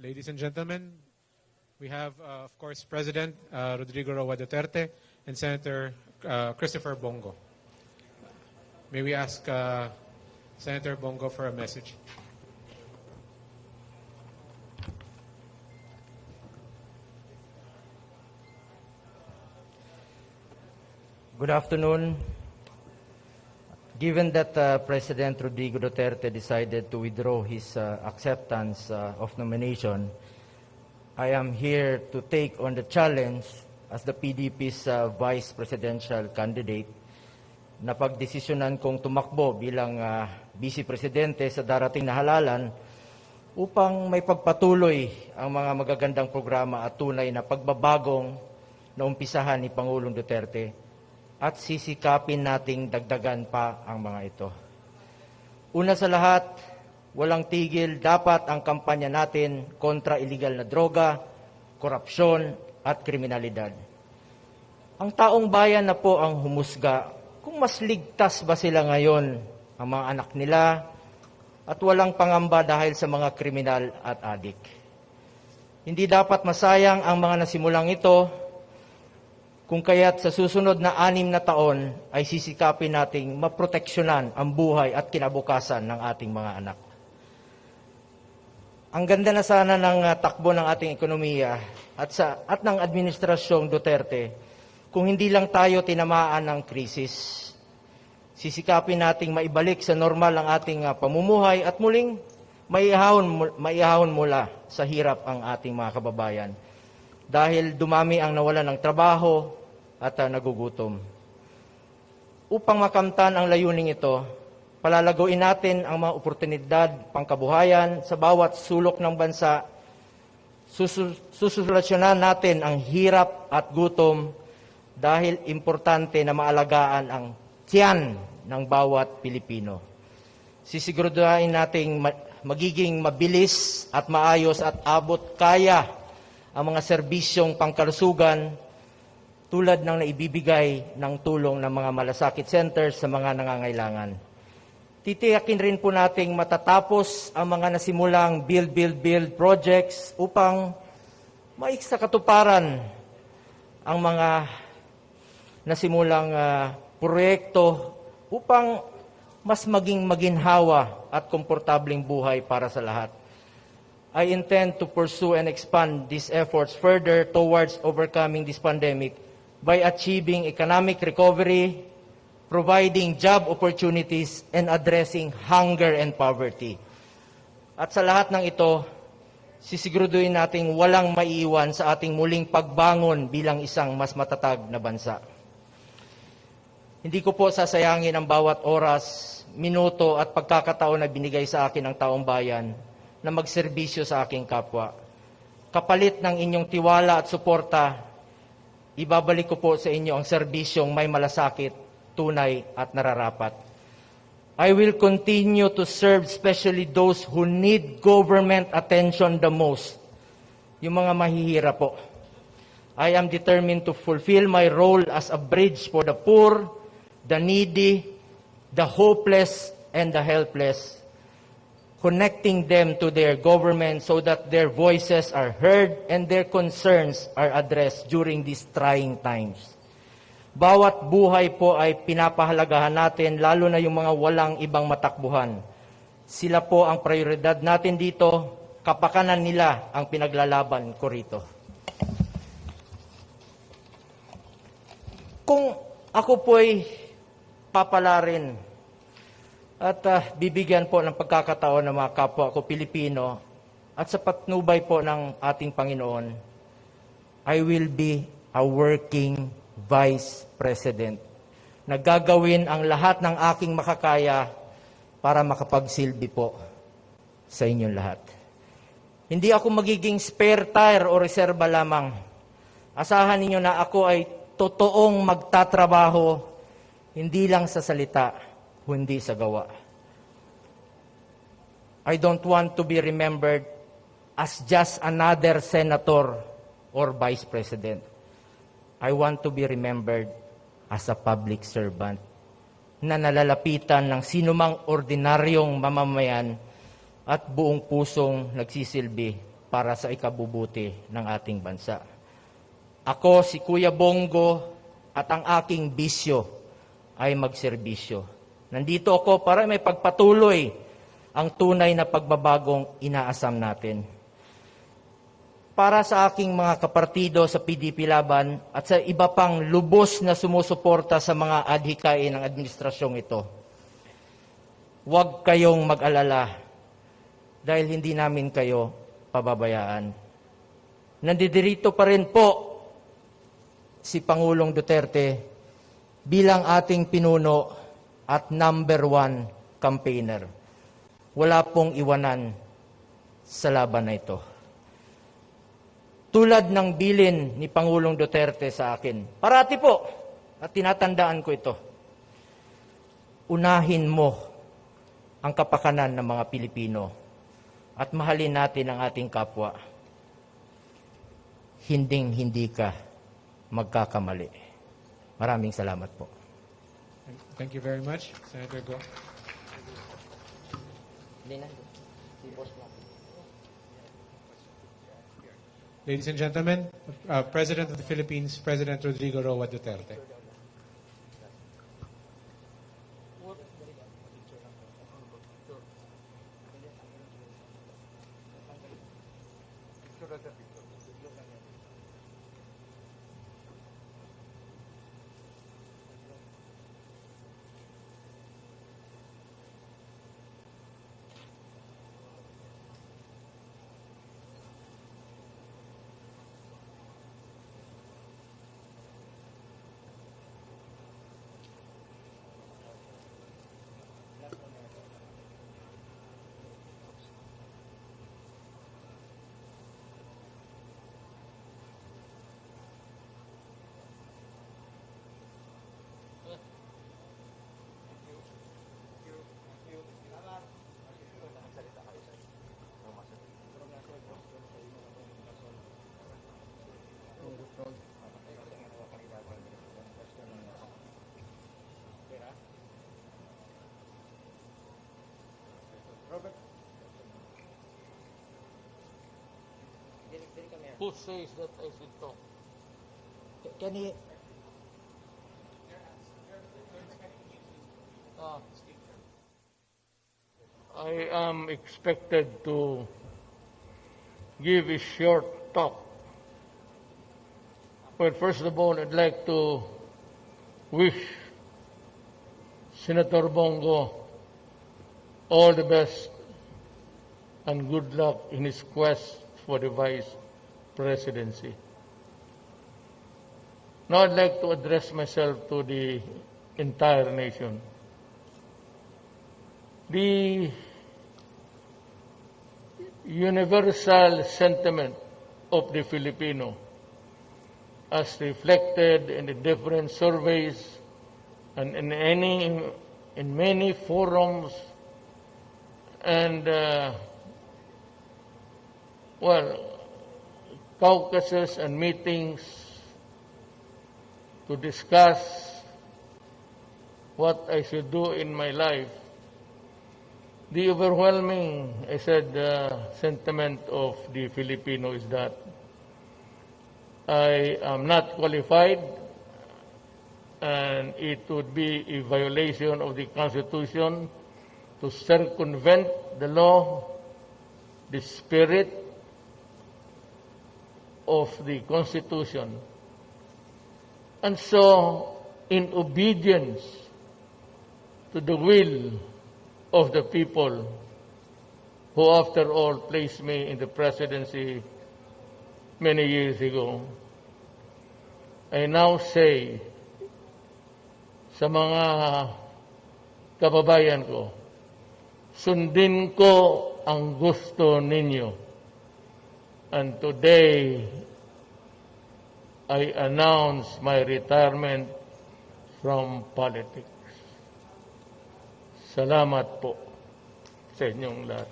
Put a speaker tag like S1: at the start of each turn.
S1: Ladies and gentlemen, we have, of course, President Rodrigo Roa Duterte and Senator Christopher Bongo. May we ask Senator Bongo for a message?
S2: Good afternoon. Given that President Rodrigo Duterte decided to withdraw his acceptance of nomination, I am here to take on the challenge as the PDP's vice presidential candidate na pagdesisyonan kong tumakbo bilang vice presidente sa darating na halalan upang may pagpatuloy ang mga magagandang programa at tunay na pagbabagong na umpisahan ni Pangulong Duterte at sisikapin nating dagdagan pa ang mga ito. Una sa lahat, walang tigil dapat ang kampanya natin kontra iligal na droga, korupsyon at kriminalidad. Ang taong bayan na po ang humusga kung mas ligtas ba sila ngayon ang mga anak nila at walang pangamba dahil sa mga kriminal at adik. Hindi dapat masayang ang mga nasimulang ito, kung kaya't sa susunod na 6 na taon ay sisikapin nating maproteksyonan ang buhay at kinabukasan ng ating mga anak. Ang ganda na sana ng takbo ng ating ekonomiya at ng Administrasyong Duterte kung hindi lang tayo tinamaan ng krisis. Sisikapin nating maibalik sa normal ang ating pamumuhay at muling maihahon mula sa hirap ang ating mga kababayan. Dahil dumami ang nawalan ng trabaho at nagugutom. Upang makamtan ang layuning ito, palalaguin natin ang mga oportunidad pangkabuhayan sa bawat sulok ng bansa. Susolusyonan natin ang hirap at gutom dahil importante na maalagaan ang tiyan ng bawat Pilipino. Sisiguraduhin nating magiging mabilis at maayos at abot kaya ang mga serbisyong pangkalusugan tulad ng naibibigay ng tulong ng mga malasakit centers sa mga nangangailangan. Titiyakin rin po nating matatapos ang mga nasimulang build projects upang maiksa-katuparan ang mga nasimulang proyekto upang mas maging maginhawa at komportabling buhay para sa lahat. I intend to pursue and expand these efforts further towards overcoming this pandemic by achieving economic recovery, providing job opportunities, and addressing hunger and poverty. At sa lahat ng ito, sisiguraduhin nating walang maiiwan sa ating muling pagbangon bilang isang mas matatag na bansa. Hindi ko po sasayangin ang bawat oras, minuto at pagkakataon na binigay sa akin ng taong bayan na magserbisyo sa aking kapwa. Kapalit ng inyong tiwala at suporta, ibabalik ko po sa inyo ang serbisyong may malasakit, tunay at nararapat. I will continue to serve especially those who need government attention the most, yung mga mahihirap po. I am determined to fulfill my role as a bridge for the poor, the needy, the hopeless, and the helpless, connecting them to their government so that their voices are heard and their concerns are addressed during these trying times. Bawat buhay po ay pinapahalagahan natin, lalo na yung mga walang ibang matakbuhan. Sila po ang prioridad natin dito, kapakanan nila ang pinaglalaban ko rito. Kung ako po ay papalarin at bibigyan po ng pagkakataon ng mga kapwa ko Pilipino at sa patnubay po ng ating Panginoon, I will be a working Vice President na gagawin ang lahat ng aking makakaya para makapagsilbi po sa inyong lahat. Hindi ako magiging spare tire o reserba lamang. Asahan ninyo na ako ay totoong magtatrabaho, hindi lang sa salita, kundi sa gawa. I don't want to be remembered as just another senator or vice president. I want to be remembered as a public servant na nalalapitan ng sinumang ordinaryong mamamayan at buong pusong nagsisilbi para sa ikabubuti ng ating bansa. Ako, si Kuya Bongo, at ang aking bisyo ay magserbisyo. Nandito ako para may pagpatuloy ang tunay na pagbabagong inaasam natin. Para sa aking mga kapartido sa PDP Laban at sa iba pang lubos na sumusuporta sa mga adhikain ng administrasyong ito, huwag kayong mag-alala dahil hindi namin kayo pababayaan. Nandidirito pa rin po si Pangulong Duterte bilang ating pinuno at number 1 campaigner. Wala pong iwanan sa laban na ito. Tulad ng bilin ni Pangulong Duterte sa akin, parati po, at tinatandaan ko ito, unahin mo ang kapakanan ng mga Pilipino at mahalin natin ang ating kapwa. Hinding-hindi ka magkakamali. Maraming salamat po.
S1: Thank you very much, Senator Go. Ladies and gentlemen, President of the Philippines, President Rodrigo Roa Duterte.
S3: Who says that I should talk?
S2: Can he...
S3: I am expected to give a short talk. Well, first of all, I'd like to wish Senator Bongo all the best and good luck in his quest for the vice presidency. Now I'd like to address myself to the entire nation. The universal sentiment of the Filipino, as reflected in the different surveys and in many forums and caucuses and meetings to discuss what I should do in my life. The overwhelming, sentiment of the Filipino is that I am not qualified and it would be a violation of the Constitution to circumvent the law, the spirit of the Constitution. And so, in obedience to the will of the people who, after all, placed me in the presidency many years ago, I now say sa mga kababayan ko, sundin ko ang gusto ninyo. And today, I announce my retirement from politics. Salamat po sa inyong lahat.